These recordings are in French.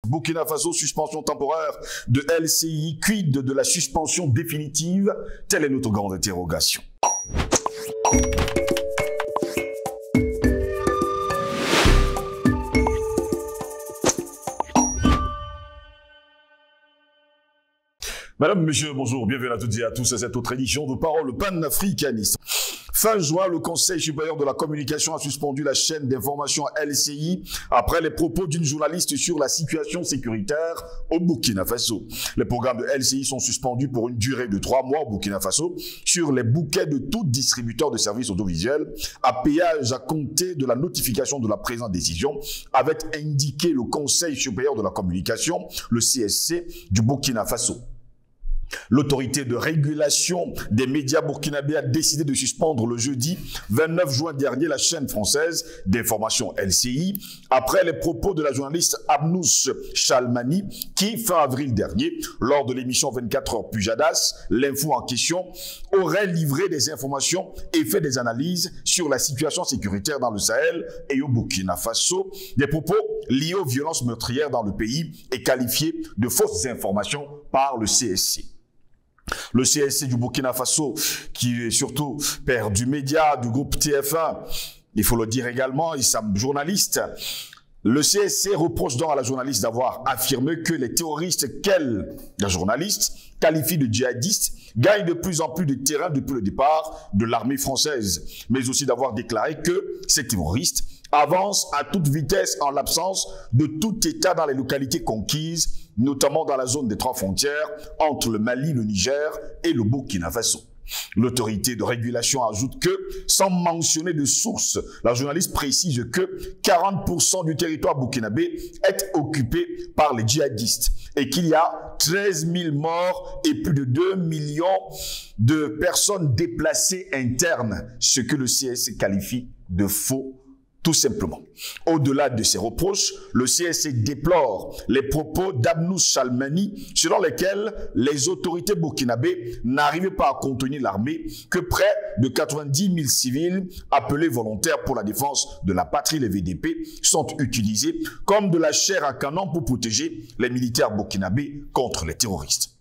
Burkina Faso, suspension temporaire de LCI, quid de la suspension définitive? Telle est notre grande interrogation. Madame, monsieur, bonjour, bienvenue à toutes et à tous à cette autre édition de Parole panafricaniste. Fin juin, le Conseil supérieur de la communication a suspendu la chaîne d'information LCI après les propos d'une journaliste sur la situation sécuritaire au Burkina Faso. Les programmes de LCI sont suspendus pour une durée de 3 mois au Burkina Faso sur les bouquets de tout distributeur de services audiovisuels à péage à compter de la notification de la présente décision, avait indiqué le Conseil supérieur de la communication, le CSC du Burkina Faso. L'autorité de régulation des médias burkinabés a décidé de suspendre le jeudi 29 juin dernier la chaîne française d'information LCI après les propos de la journaliste Abnous Chalmani qui, fin avril dernier, lors de l'émission 24 heures Pujadas, l'info en question, aurait livré des informations et fait des analyses sur la situation sécuritaire dans le Sahel et au Burkina Faso, des propos liés aux violences meurtrières dans le pays et qualifiés de fausses informations par le CSC. Le CSC du Burkina Faso, qui est surtout père du média, du groupe TF1, il faut le dire également, et sa journaliste, le CSC reproche donc à la journaliste d'avoir affirmé que les terroristes qu'elle, la journaliste, qualifie de djihadistes, gagnent de plus en plus de terrain depuis le départ de l'armée française, mais aussi d'avoir déclaré que ces terroristes avancent à toute vitesse en l'absence de tout État dans les localités conquises, notamment dans la zone des 3 frontières entre le Mali, le Niger et le Burkina Faso. L'autorité de régulation ajoute que, sans mentionner de source, la journaliste précise que 40% du territoire burkinabé est occupé par les djihadistes et qu'il y a 13 000 morts et plus de 2 millions de personnes déplacées internes, ce que le CSC qualifie de faux. Tout simplement. Au-delà de ces reproches, le CSC déplore les propos d'Abnous Chalmani selon lesquels les autorités burkinabées n'arrivent pas à contenir l'armée, que près de 90 000 civils appelés volontaires pour la défense de la patrie, les VDP, sont utilisés comme de la chair à canon pour protéger les militaires burkinabés contre les terroristes.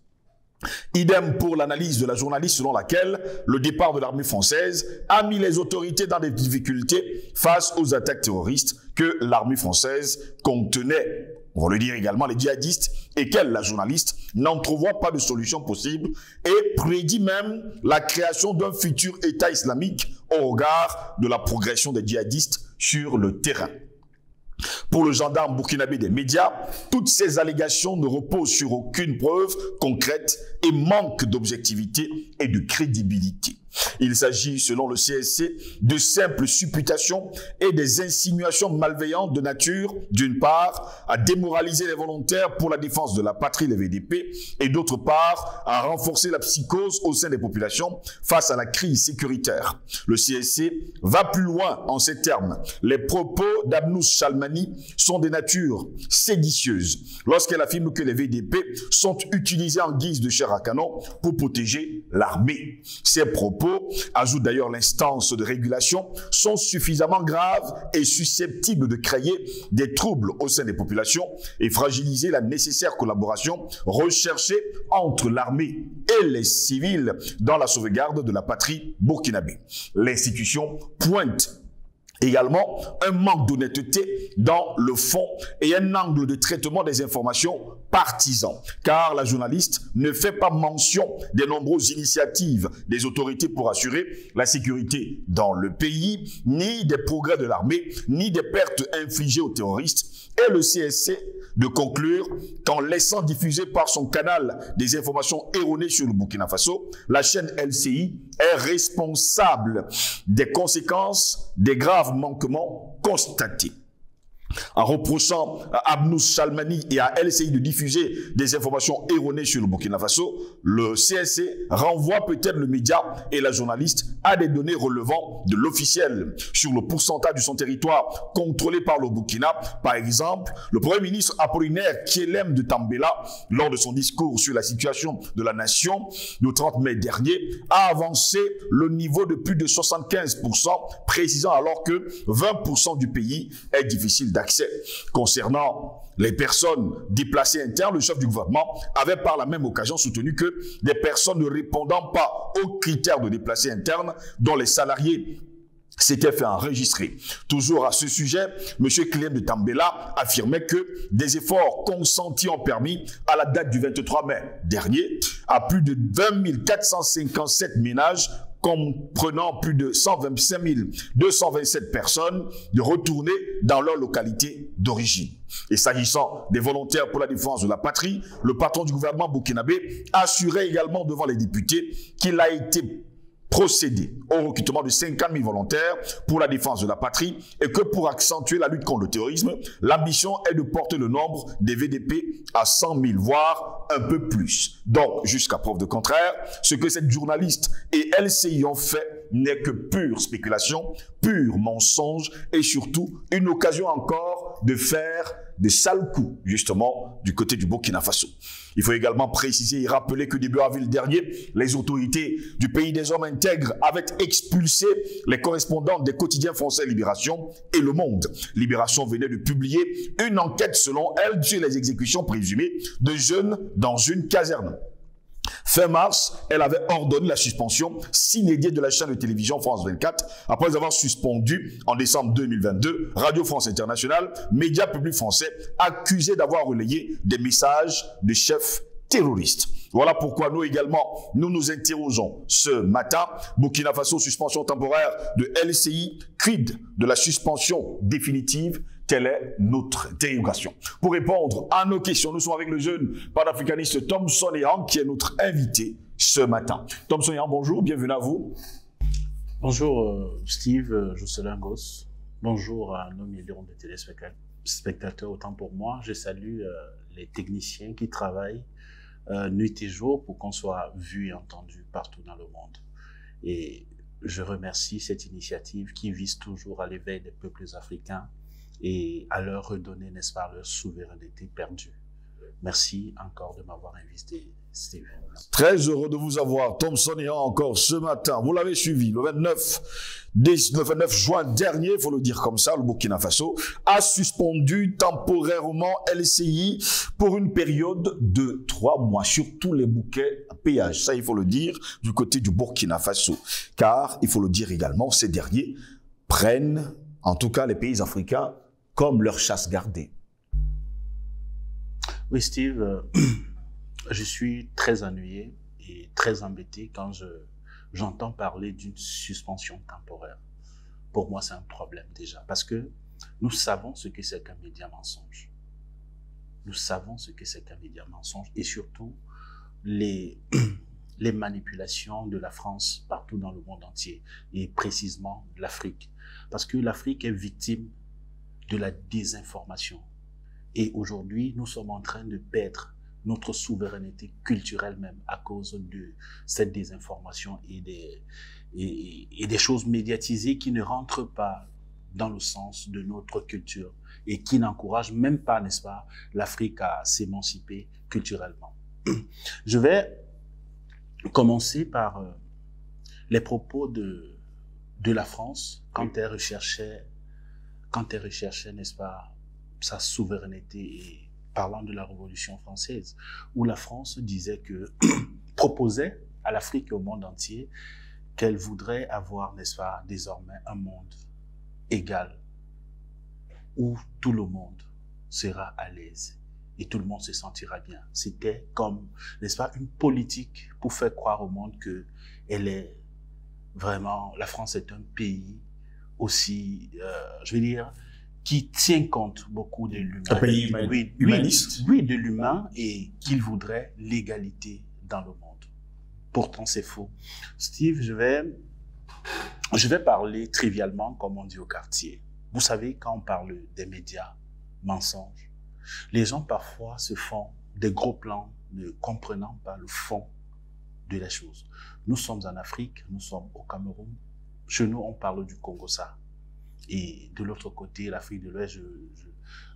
Idem pour l'analyse de la journaliste selon laquelle le départ de l'armée française a mis les autorités dans des difficultés face aux attaques terroristes que l'armée française contenait. On va le dire également les djihadistes et qu'elle, la journaliste, n'entrevoit pas de solution possible et prédit même la création d'un futur État islamique au regard de la progression des djihadistes sur le terrain. Pour le gendarme burkinabé des médias, toutes ces allégations ne reposent sur aucune preuve concrète et manquent d'objectivité et de crédibilité. Il s'agit, selon le CSC, de simples supputations et des insinuations malveillantes de nature, d'une part, à démoraliser les volontaires pour la défense de la patrie, les VDP, et d'autre part, à renforcer la psychose au sein des populations face à la crise sécuritaire. Le CSC va plus loin en ces termes. Les propos d'Abnous Chalmani sont des natures séditieuses lorsqu'elle affirme que les VDP sont utilisés en guise de chair à canon pour protéger l'armée. Ces propos, ajoute d'ailleurs l'instance de régulation, sont suffisamment graves et susceptibles de créer des troubles au sein des populations et fragiliser la nécessaire collaboration recherchée entre l'armée et les civils dans la sauvegarde de la patrie burkinabé. L'institution pointe également un manque d'honnêteté dans le fond et un angle de traitement des informations partisan, car la journaliste ne fait pas mention des nombreuses initiatives des autorités pour assurer la sécurité dans le pays, ni des progrès de l'armée, ni des pertes infligées aux terroristes, et le CSC de conclure qu'en laissant diffuser par son canal des informations erronées sur le Burkina Faso, la chaîne LCI est responsable des conséquences des graves manquements constatés. En reprochant à Abnous Chalmani et à LCI de diffuser des informations erronées sur le Burkina Faso, le CSC renvoie peut-être le média et la journaliste à des données relevant de l'officiel sur le pourcentage de son territoire contrôlé par le Burkina. Par exemple, le Premier ministre Apollinaire Kielem de Tambela, lors de son discours sur la situation de la nation le 30 mai dernier, a avancé le niveau de plus de 75%, précisant alors que 20% du pays est difficile d'accès. Concernant les personnes déplacées internes, le chef du gouvernement avait par la même occasion soutenu que des personnes ne répondant pas aux critères de déplacés internes dont les salariés s'était fait enregistrer. Toujours à ce sujet, M. Clem de Tambela affirmait que des efforts consentis ont permis, à la date du 23 mai dernier, à plus de 20 457 ménages comprenant plus de 125 227 personnes de retourner dans leur localité d'origine. Et s'agissant des volontaires pour la défense de la patrie, le patron du gouvernement burkinabé assurait également devant les députés qu'il a été procéder au recrutement de 50 000 volontaires pour la défense de la patrie et que pour accentuer la lutte contre le terrorisme, l'ambition est de porter le nombre des VDP à 100 000, voire un peu plus. Donc, jusqu'à preuve de contraire, ce que cette journaliste et LCI ont fait n'est que pure spéculation, pur mensonge et surtout une occasion encore de faire des sales coups, justement, du côté du Burkina Faso. Il faut également préciser et rappeler que début avril dernier, les autorités du pays des hommes intègres avaient expulsé les correspondants des quotidiens français Libération et Le Monde. Libération venait de publier une enquête selon elle sur les exécutions présumées de jeunes dans une caserne. Fin mars, elle avait ordonné la suspension sine die de la chaîne de télévision France 24 après avoir suspendu en décembre 2022 Radio France Internationale, média public français accusé d'avoir relayé des messages de chefs terroristes. Voilà pourquoi nous également, nous nous interrogeons ce matin. Burkina Faso, suspension temporaire de LCI, quid de la suspension définitive? Telle est notre interrogation. Pour répondre à nos questions, nous sommes avec le jeune panafricaniste Thomson Ehang qui est notre invité ce matin. Thomson Ehang, bonjour, bienvenue à vous. Bonjour Steve Jocelyn Goss. Bonjour à nos millions de téléspectateurs. Autant pour moi, je salue les techniciens qui travaillent nuit et jour pour qu'on soit vu et entendu partout dans le monde. Et je remercie cette initiative qui vise toujours à l'éveil des peuples africains et à leur redonner, n'est-ce pas, leur souveraineté perdue. Merci encore de m'avoir invité, Steve. Très heureux de vous avoir, Thomson Ehang, encore ce matin. Vous l'avez suivi, le 29 juin dernier, il faut le dire comme ça, le Burkina Faso a suspendu temporairement LCI pour une période de 3 mois sur tous les bouquets à péage. Ça, il faut le dire du côté du Burkina Faso. Car, il faut le dire également, ces derniers prennent, en tout cas les pays africains, comme leur chasse gardée. Oui, Steve, je suis très ennuyé et très embêté quand j'entends parler d'une suspension temporaire. Pour moi, c'est un problème déjà, parce que nous savons ce que c'est qu'un média mensonge. Nous savons ce que c'est qu'un média mensonge et surtout les manipulations de la France partout dans le monde entier et précisément l'Afrique. Parce que l'Afrique est victime de la désinformation. Et aujourd'hui, nous sommes en train de perdre notre souveraineté culturelle même à cause de cette désinformation et des choses médiatisées qui ne rentrent pas dans le sens de notre culture et qui n'encouragent même pas, n'est-ce pas, l'Afrique à s'émanciper culturellement. Je vais commencer par les propos de la France quand elle recherchait, n'est-ce pas, sa souveraineté et parlant de la Révolution française, où la France disait que, proposait à l'Afrique et au monde entier qu'elle voudrait avoir, n'est-ce pas, désormais un monde égal, où tout le monde sera à l'aise et tout le monde se sentira bien. C'était comme, n'est-ce pas, une politique pour faire croire au monde que elle est vraiment, la France est un pays aussi, je veux dire, qui tient compte beaucoup de l'humain. Un pays humaniste. Oui, de l'humain et qu'il voudrait l'égalité dans le monde. Pourtant, c'est faux. Steve, je vais parler trivialement, comme on dit au quartier. Vous savez, quand on parle des médias mensonges, les gens parfois se font des gros plans ne comprenant pas le fond de la chose. Nous sommes en Afrique, nous sommes au Cameroun. Chez nous, on parle du Congo-Ça. Et de l'autre côté, l'Afrique de l'Ouest,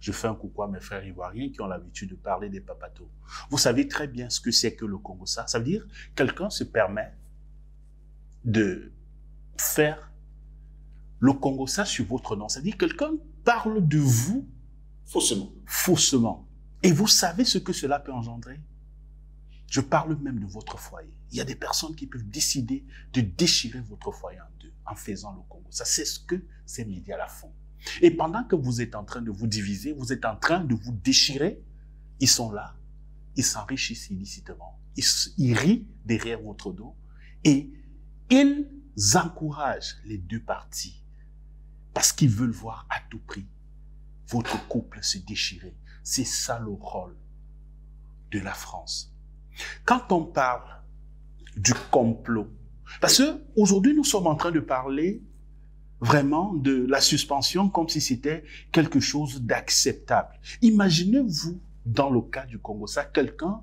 je fais un coucou à mes frères ivoiriens qui ont l'habitude de parler des papatos. Vous savez très bien ce que c'est que le Congo-Ça. Ça veut dire que quelqu'un se permet de faire le Congo-Ça sur votre nom. C'est-à-dire que quelqu'un parle de vous Faussement. Faussement. Et vous savez ce que cela peut engendrer? Je parle même de votre foyer. Il y a des personnes qui peuvent décider de déchirer votre foyer en deux en faisant le Congo. Ça, c'est ce que ces médias-là font. Et pendant que vous êtes en train de vous diviser, vous êtes en train de vous déchirer, ils sont là, ils s'enrichissent illicitement, ils rient derrière votre dos et ils encouragent les deux parties parce qu'ils veulent voir à tout prix votre couple se déchirer. C'est ça le rôle de la France. Quand on parle du complot, parce que aujourd'hui nous sommes en train de parler vraiment de la suspension comme si c'était quelque chose d'acceptable. Imaginez-vous dans le cas du Congo, ça, quelqu'un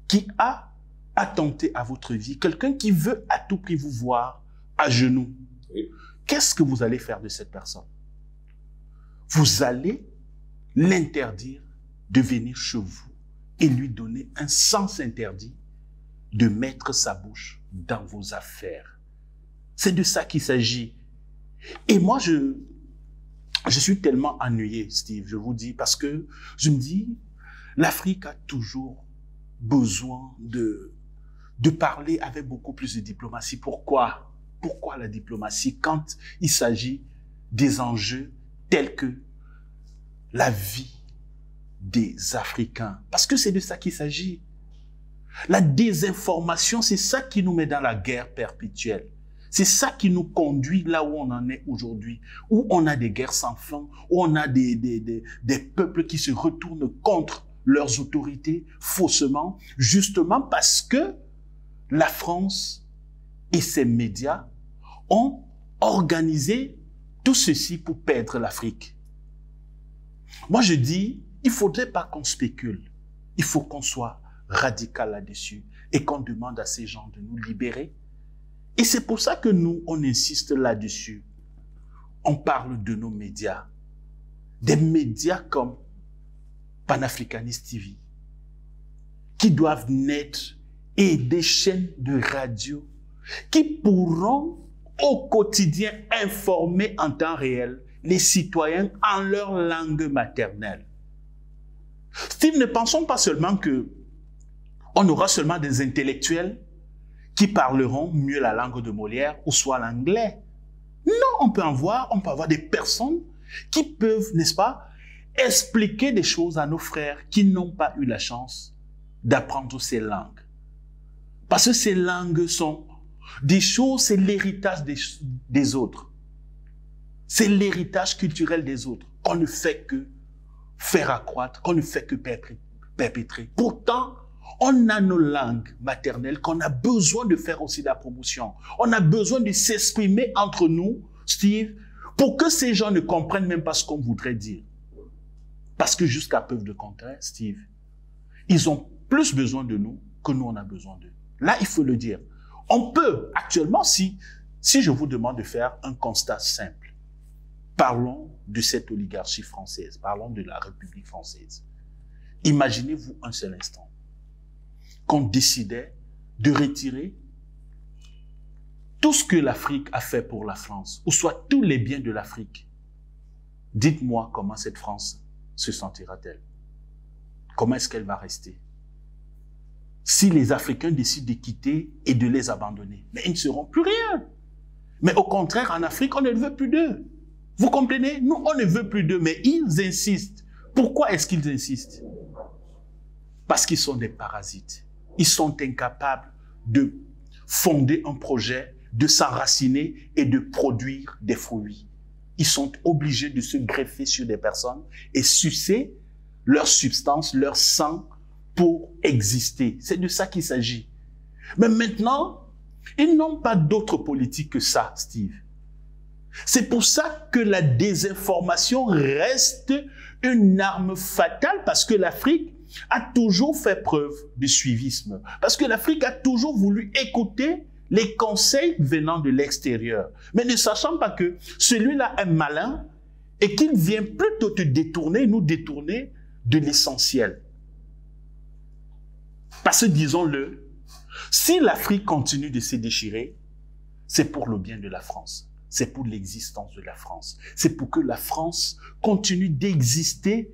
qui a attenté à votre vie, quelqu'un qui veut à tout prix vous voir à genoux. Oui. Qu'est-ce que vous allez faire de cette personne? Vous allez l'interdire de venir chez vous et lui donner un sens interdit de mettre sa bouche dans vos affaires. C'est de ça qu'il s'agit. Et moi, je suis tellement ennuyé, Steve, je vous dis, parce que je me dis, l'Afrique a toujours besoin de parler avec beaucoup plus de diplomatie. Pourquoi? Pourquoi la diplomatie quand il s'agit des enjeux tels que la vie des Africains? Parce que c'est de ça qu'il s'agit. La désinformation, c'est ça qui nous met dans la guerre perpétuelle. C'est ça qui nous conduit là où on en est aujourd'hui, où on a des guerres sans fin, où on a des peuples qui se retournent contre leurs autorités faussement, justement parce que la France et ses médias ont organisé tout ceci pour perdre l'Afrique. Moi, je dis, il ne faudrait pas qu'on spécule. Il faut qu'on soit radical là-dessus et qu'on demande à ces gens de nous libérer. Et c'est pour ça que nous, on insiste là-dessus. On parle de nos médias. Des médias comme Panafricanist TV, qui doivent naître, et des chaînes de radio qui pourront au quotidien informer en temps réel les citoyens en leur langue maternelle. Steve, ne pensons pas seulement que on aura seulement des intellectuels qui parleront mieux la langue de Molière ou soit l'anglais. Non, on peut avoir des personnes qui peuvent, n'est-ce pas, expliquer des choses à nos frères qui n'ont pas eu la chance d'apprendre ces langues. Parce que ces langues sont des choses, c'est l'héritage des autres. C'est l'héritage culturel des autres qu'on ne fait que faire accroître, qu'on ne fait que perpétrer. Pourtant, on a nos langues maternelles qu'on a besoin de faire aussi la promotion. On a besoin de s'exprimer entre nous, Steve, pour que ces gens ne comprennent même pas ce qu'on voudrait dire. Parce que jusqu'à preuve de contraire, Steve, ils ont plus besoin de nous que nous, on a besoin d'eux. Là, il faut le dire. On peut, actuellement, si je vous demande de faire un constat simple, parlons de cette oligarchie française, parlons de la République française. Imaginez-vous un seul instant qu'on décidait de retirer tout ce que l'Afrique a fait pour la France, ou soit tous les biens de l'Afrique. Dites-moi comment cette France se sentira-t-elle? Comment est-ce qu'elle va rester? Si les Africains décident de quitter et de les abandonner, mais ils ne seront plus rien. Mais au contraire, en Afrique, on ne veut plus d'eux. Vous comprenez? Nous, on ne veut plus d'eux, mais ils insistent. Pourquoi est-ce qu'ils insistent? Parce qu'ils sont des parasites. Ils sont incapables de fonder un projet, de s'enraciner et de produire des fruits. Ils sont obligés de se greffer sur des personnes et sucer leur substance, leur sang pour exister. C'est de ça qu'il s'agit. Mais maintenant, ils n'ont pas d'autre politique que ça, Steve. C'est pour ça que la désinformation reste une arme fatale parce que l'Afrique a toujours fait preuve de suivisme. Parce que l'Afrique a toujours voulu écouter les conseils venant de l'extérieur. Mais ne sachant pas que celui-là est malin et qu'il vient plutôt te détourner, nous détourner de l'essentiel. Parce que, disons-le, si l'Afrique continue de se déchirer, c'est pour le bien de la France. C'est pour l'existence de la France. C'est pour que la France continue d'exister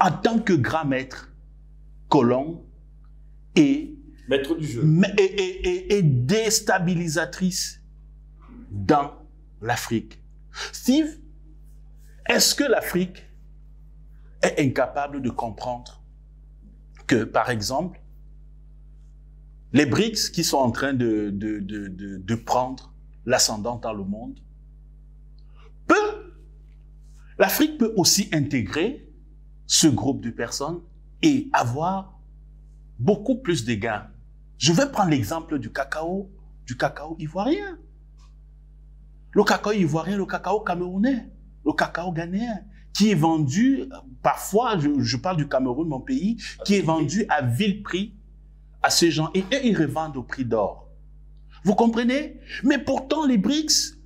en tant que grand maître, colon est maître du jeu et déstabilisatrice dans l'Afrique. Steve, est-ce que l'Afrique est incapable de comprendre que, par exemple, les BRICS qui sont en train de prendre l'ascendant dans le monde, l'Afrique peut aussi intégrer ce groupe de personnes et avoir beaucoup plus de gains. Je vais prendre l'exemple du cacao ivoirien. Le cacao ivoirien, le cacao camerounais, le cacao ghanéen, qui est vendu, parfois, je parle du Cameroun, mon pays, qui est vendu à vil prix à ces gens, et eux, ils revendent au prix d'or. Vous comprenez? Mais pourtant, les BRICS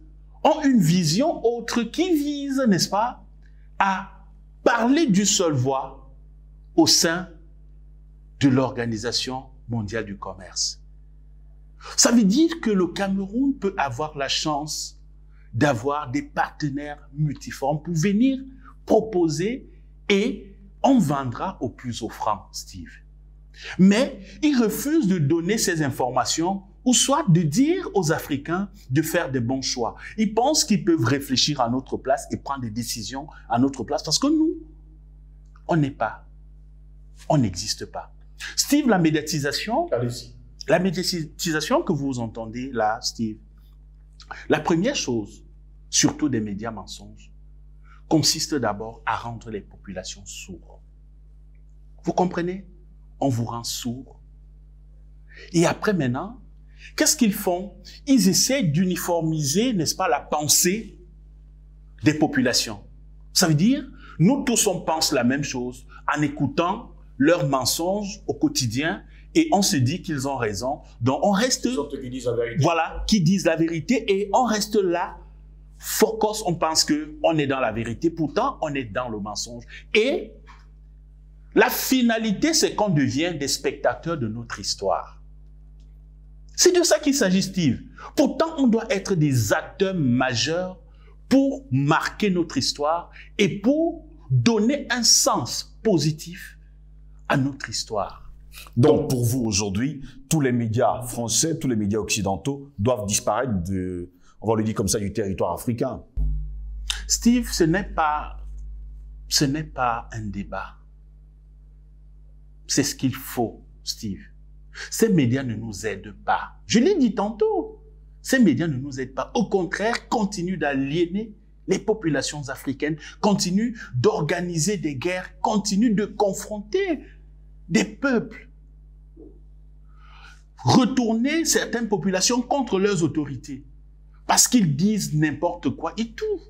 ont une vision autre qui vise, n'est-ce pas, à parler d'une seule voix au sein de l'Organisation mondiale du commerce. Ça veut dire que le Cameroun peut avoir la chance d'avoir des partenaires multiformes pour venir proposer et on vendra au plus offrant, Steve. Mais ils refusent de donner ces informations ou soit de dire aux Africains de faire des bons choix. Ils pensent qu'ils peuvent réfléchir à notre place et prendre des décisions à notre place parce que nous, on n'existe pas. Steve, la médiatisation que vous entendez là, Steve, la première chose, surtout des médias mensonges, consiste d'abord à rendre les populations sourdes. Vous comprenez? On vous rend sourd. Et après maintenant, qu'est-ce qu'ils font? Ils essaient d'uniformiser, n'est-ce pas, la pensée des populations. Ça veut dire, nous tous on pense la même chose en écoutant leurs mensonges au quotidien et on se dit qu'ils ont raison. Donc on reste, voilà, qui disent la vérité et on reste là, focus, on pense qu'on est dans la vérité, pourtant on est dans le mensonge. Et la finalité, c'est qu'on devient des spectateurs de notre histoire. C'est de ça qu'il s'agit, Steve. Pourtant, on doit être des acteurs majeurs pour marquer notre histoire et pour donner un sens positif à notre histoire. Donc, pour vous, aujourd'hui, tous les médias français, tous les médias occidentaux doivent disparaître on va le dire comme ça, du territoire africain. Steve, ce n'est pas un débat. C'est ce qu'il faut, Steve. Ces médias ne nous aident pas. Je l'ai dit tantôt. Ces médias ne nous aident pas. Au contraire, continuent d'aliéner les populations africaines, continuent d'organiser des guerres, continuent de confronter des peuples. Retourner certaines populations contre leurs autorités. Parce qu'ils disent n'importe quoi et tout.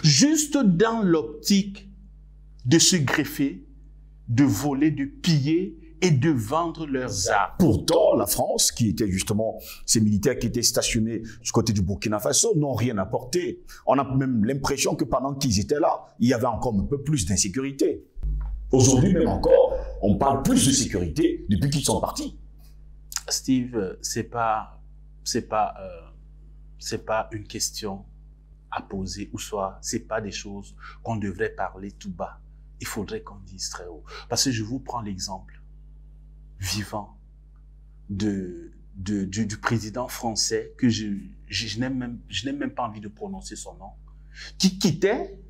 Juste dans l'optique de se greffer, de voler, de piller et de vendre leurs armes. Pourtant, la France, qui était justement, ces militaires qui étaient stationnés du côté du Burkina Faso, n'ont rien apporté. On a même l'impression que pendant qu'ils étaient là, il y avait encore un peu plus d'insécurité. Aujourd'hui, même encore, on parle plus de sécurité depuis qu'ils sont partis. Steve, c'est pas une question à poser, ou soit c'est pas des choses qu'on devrait parler tout bas. Il faudrait qu'on dise très haut. Parce que je vous prends l'exemple vivant du président français que je n'ai même pas envie de prononcer son nom, qui quittait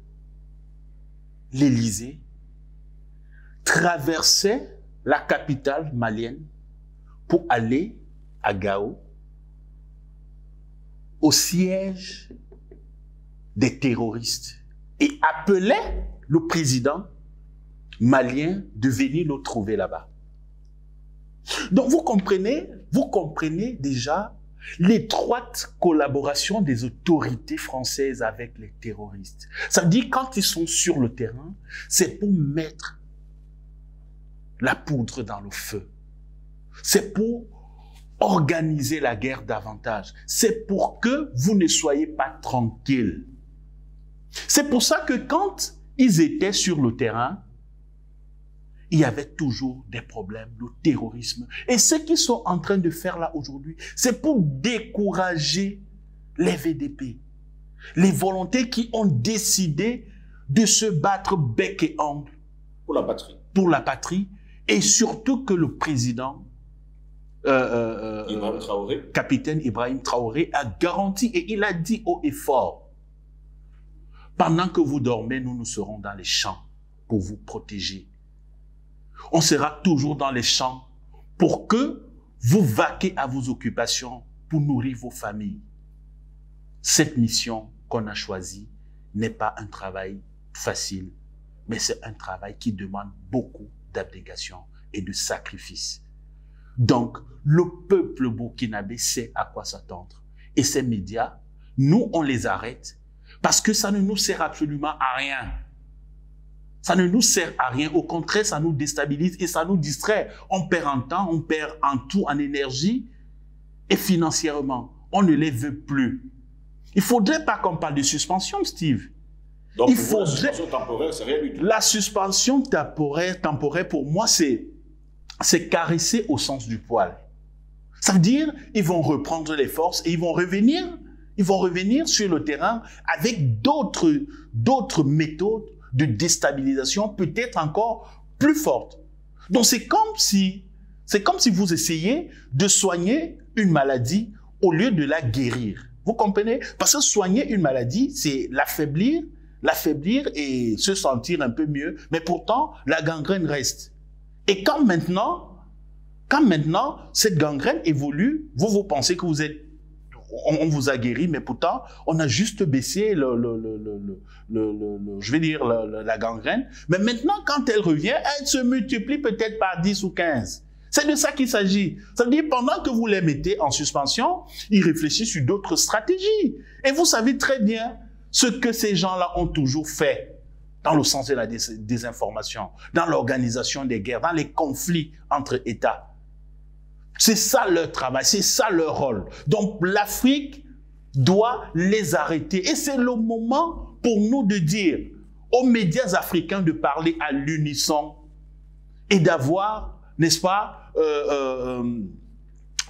l'Élysée, traversait la capitale malienne pour aller à Gao, au siège des terroristes, et appelait le président malien de venir le trouver là-bas. Donc vous comprenez déjà l'étroite collaboration des autorités françaises avec les terroristes. Ça veut dire quand ils sont sur le terrain, c'est pour mettre la poudre dans le feu. C'est pour organiser la guerre davantage. C'est pour que vous ne soyez pas tranquille. C'est pour ça que quand ils étaient sur le terrain, il y avait toujours des problèmes, le terrorisme. Et ce qu'ils sont en train de faire là aujourd'hui, c'est pour décourager les VDP, les volontés qui ont décidé de se battre bec et ongle Pour la patrie. Pour la patrie, et surtout que le président, Ibrahim Traoré. capitaine Ibrahim Traoré, a garanti, et il a dit haut et fort, pendant que vous dormez, nous serons dans les champs pour vous protéger. On sera toujours dans les champs pour que vous vaquez à vos occupations, pour nourrir vos familles. Cette mission qu'on a choisie n'est pas un travail facile, mais c'est un travail qui demande beaucoup d'abnégation et de sacrifice. Donc, le peuple burkinabé sait à quoi s'attendre. Et ces médias, nous, on les arrête parce que ça ne nous sert absolument à rien. Ça ne nous sert à rien. Au contraire, ça nous déstabilise et ça nous distrait. On perd en temps, on perd en tout, en énergie et financièrement. On ne les veut plus. Il ne faudrait pas qu'on parle de suspension, Steve. Donc, la suspension temporaire, c'est rien du tout. La suspension temporaire pour moi, c'est caresser au sens du poil. Ça veut dire, ils vont reprendre les forces et ils vont revenir sur le terrain avec d'autres méthodes de déstabilisation, peut-être encore plus fortes. Donc, c'est comme si vous essayez de soigner une maladie au lieu de la guérir. Vous comprenez? Parce que soigner une maladie, c'est l'affaiblir et se sentir un peu mieux. Mais pourtant, la gangrène reste. Et quand maintenant, cette gangrène évolue, vous pensez que on vous a guéri, mais pourtant, on a juste baissé la gangrène. Mais maintenant, quand elle revient, elle se multiplie peut-être par 10 ou 15. C'est de ça qu'il s'agit. Ça veut dire, pendant que vous les mettez en suspension, ils réfléchissent sur d'autres stratégies. Et vous savez très bien ce que ces gens-là ont toujours fait dans le sens de la désinformation, dans l'organisation des guerres, dans les conflits entre États. C'est ça leur travail, c'est ça leur rôle. Donc l'Afrique doit les arrêter. Et c'est le moment pour nous de dire aux médias africains de parler à l'unisson et d'avoir, n'est-ce pas,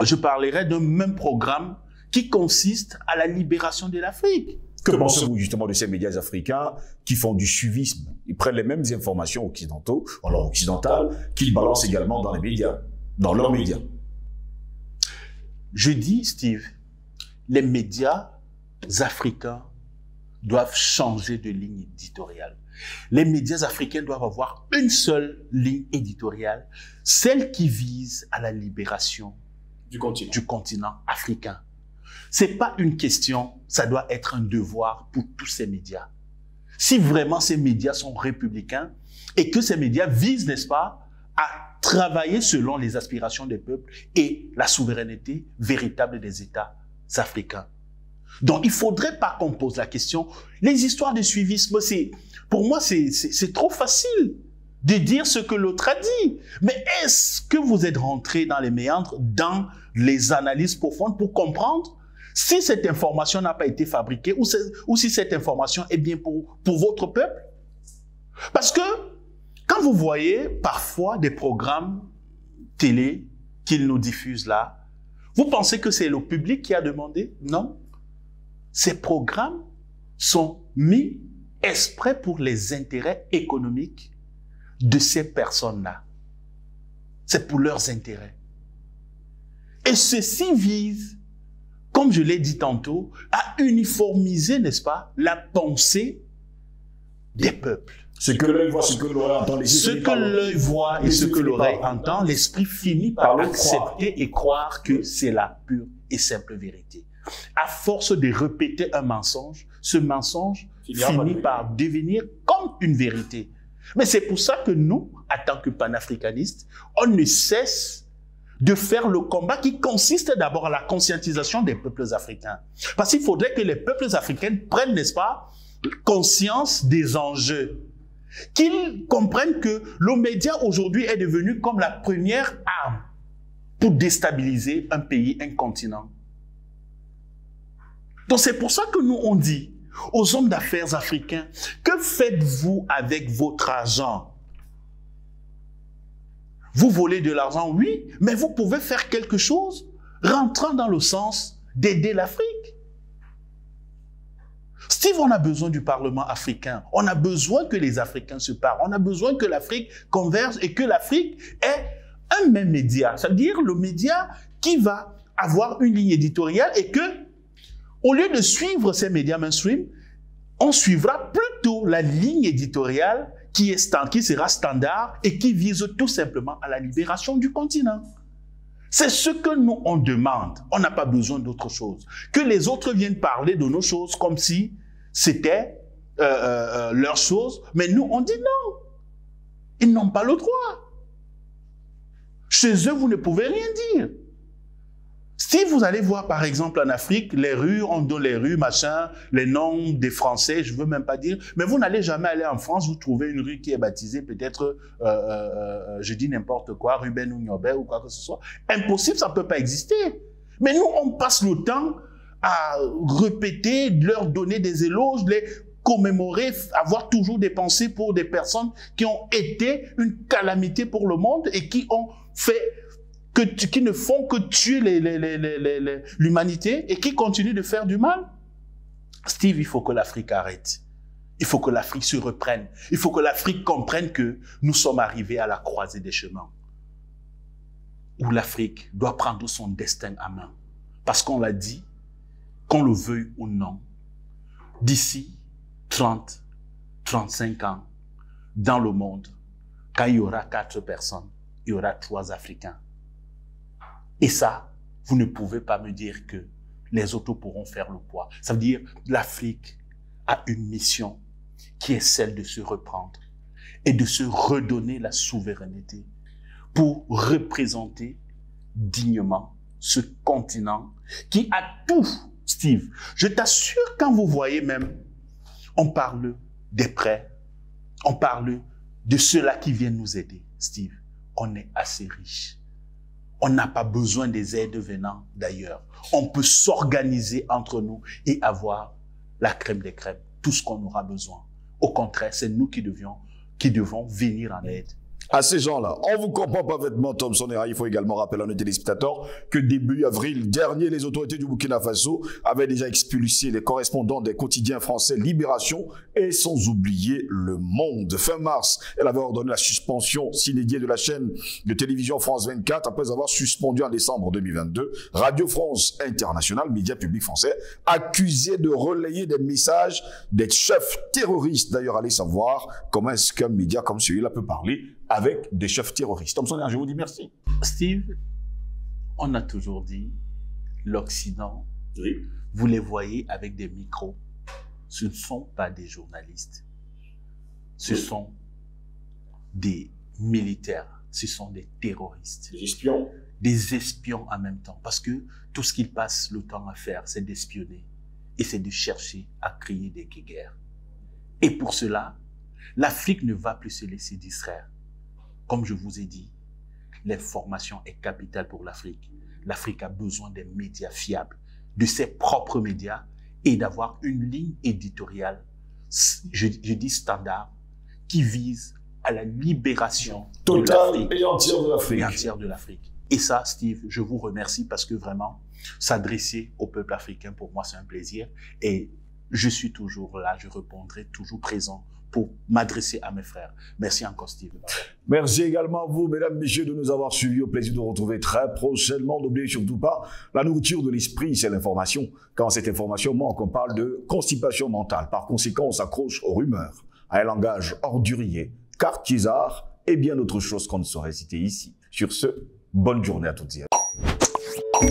je parlerai d'un même programme qui consiste à la libération de l'Afrique. Que pensez-vous justement de ces médias africains qui font du suivisme? Ils prennent les mêmes informations occidentales qu'ils balancent également dans les médias, dans leurs médias. Je dis, Steve, les médias africains doivent changer de ligne éditoriale. Les médias africains doivent avoir une seule ligne éditoriale, celle qui vise à la libération du continent africain. C'est pas une question, ça doit être un devoir pour tous ces médias. Si vraiment ces médias sont républicains et que ces médias visent, n'est-ce pas, à travailler selon les aspirations des peuples et la souveraineté véritable des États africains. Donc, il faudrait pas qu'on pose la question. Les histoires de suivisme, pour moi, c'est trop facile de dire ce que l'autre a dit. Mais est-ce que vous êtes rentré dans les méandres, dans les analyses profondes pour comprendre si cette information n'a pas été fabriquée ou si cette information est bien pour votre peuple? Parce que quand vous voyez parfois des programmes télé qu'ils nous diffusent là, vous pensez que c'est le public qui a demandé? Non. Ces programmes sont mis exprès pour les intérêts économiques de ces personnes-là. C'est pour leurs intérêts. Et ceci vise, comme je l'ai dit tantôt, à uniformiser, n'est-ce pas, la pensée des peuples. Ce que l'œil voit, ce que l'oreille entend. Ce que l'œil voit et ce que l'oreille entend, l'esprit finit par accepter et croire que c'est la pure et simple vérité. À force de répéter un mensonge, ce mensonge finit par devenir comme une vérité. Mais c'est pour ça que nous, en tant que panafricanistes, on ne cesse de faire le combat qui consiste d'abord à la conscientisation des peuples africains. Parce qu'il faudrait que les peuples africains prennent, n'est-ce pas, conscience des enjeux. Qu'ils comprennent que le média aujourd'hui est devenu comme la première arme pour déstabiliser un pays, un continent. Donc c'est pour ça que nous on dit aux hommes d'affaires africains, que faites-vous avec votre argent? Vous volez de l'argent, oui, mais vous pouvez faire quelque chose rentrant dans le sens d'aider l'Afrique. Steve, on a besoin du Parlement africain. On a besoin que les Africains se parlent. On a besoin que l'Afrique converge et que l'Afrique ait un même média. C'est-à-dire le média qui va avoir une ligne éditoriale et que, au lieu de suivre ces médias mainstream, on suivra plutôt la ligne éditoriale qui sera standard et qui vise tout simplement à la libération du continent. C'est ce que nous, on demande. On n'a pas besoin d'autre chose. Que les autres viennent parler de nos choses comme si c'était leur chose. Mais nous, on dit non. Ils n'ont pas le droit. Chez eux, vous ne pouvez rien dire. Si vous allez voir, par exemple, en Afrique, les rues, on donne les rues, machin, les noms des Français, je ne veux même pas dire, mais vous n'allez jamais aller en France, vous trouvez une rue qui est baptisée peut-être, je dis n'importe quoi, Ruben ou Niobé ou quoi que ce soit. Impossible, ça ne peut pas exister. Mais nous, on passe le temps à répéter, leur donner des éloges, les commémorer, avoir toujours des pensées pour des personnes qui ont été une calamité pour le monde et qui ont fait... qui ne font que tuer l'humanité et qui continuent de faire du mal. Steve, il faut que l'Afrique arrête. Il faut que l'Afrique se reprenne. Il faut que l'Afrique comprenne que nous sommes arrivés à la croisée des chemins où l'Afrique doit prendre son destin à main. Parce qu'on l'a dit, qu'on le veuille ou non, d'ici 30, 35 ans, dans le monde, quand il y aura 4 personnes, il y aura 3 Africains. Et ça, vous ne pouvez pas me dire que les autres pourront faire le poids. Ça veut dire que l'Afrique a une mission qui est celle de se reprendre et de se redonner la souveraineté pour représenter dignement ce continent qui a tout, Steve. Je t'assure, quand vous voyez même, on parle des prêts, on parle de ceux-là qui viennent nous aider, Steve. On est assez riche. On n'a pas besoin des aides venant d'ailleurs. On peut s'organiser entre nous et avoir la crème des crèmes, tout ce qu'on aura besoin. Au contraire, c'est nous qui devons venir en aide à ces gens-là. On vous comprend parfaitement, Thomson Hera. Il faut également rappeler à nos téléspectateurs que début avril dernier, les autorités du Burkina Faso avaient déjà expulsé les correspondants des quotidiens français Libération et sans oublier Le Monde. Fin mars, elle avait ordonné la suspension sine die de la chaîne de télévision France 24 après avoir suspendu en décembre 2022 Radio France Internationale, média public français, accusé de relayer des messages des chefs terroristes. D'ailleurs, allez savoir comment est-ce qu'un média comme celui-là peut parler avec des chefs terroristes. Thomson, je vous dis merci. Steve, on a toujours dit, l'Occident, oui, vous les voyez avec des micros, ce ne sont pas des journalistes, ce sont des militaires, ce sont des terroristes. Des espions. Des espions en même temps, parce que tout ce qu'ils passent le temps à faire, c'est d'espionner et c'est de chercher à créer des guerres. Et pour cela, l'Afrique ne va plus se laisser distraire. Comme je vous ai dit, l'information est capitale pour l'Afrique. L'Afrique a besoin des médias fiables, de ses propres médias et d'avoir une ligne éditoriale, je dis standard, qui vise à la libération totale et entière de l'Afrique. Et ça, Steve, je vous remercie parce que vraiment, s'adresser au peuple africain, pour moi, c'est un plaisir. Et je suis toujours là, je répondrai toujours présent pour m'adresser à mes frères. Merci encore, Steve. Merci également à vous, mesdames, messieurs, de nous avoir suivis. Au plaisir de vous retrouver très prochainement. N'oubliez surtout pas, la nourriture de l'esprit, c'est l'information. Quand cette information manque, on parle de constipation mentale. Par conséquent, on s'accroche aux rumeurs, à un langage ordurier, cartisard et bien d'autres choses qu'on ne saurait citer ici. Sur ce, bonne journée à toutes et à tous.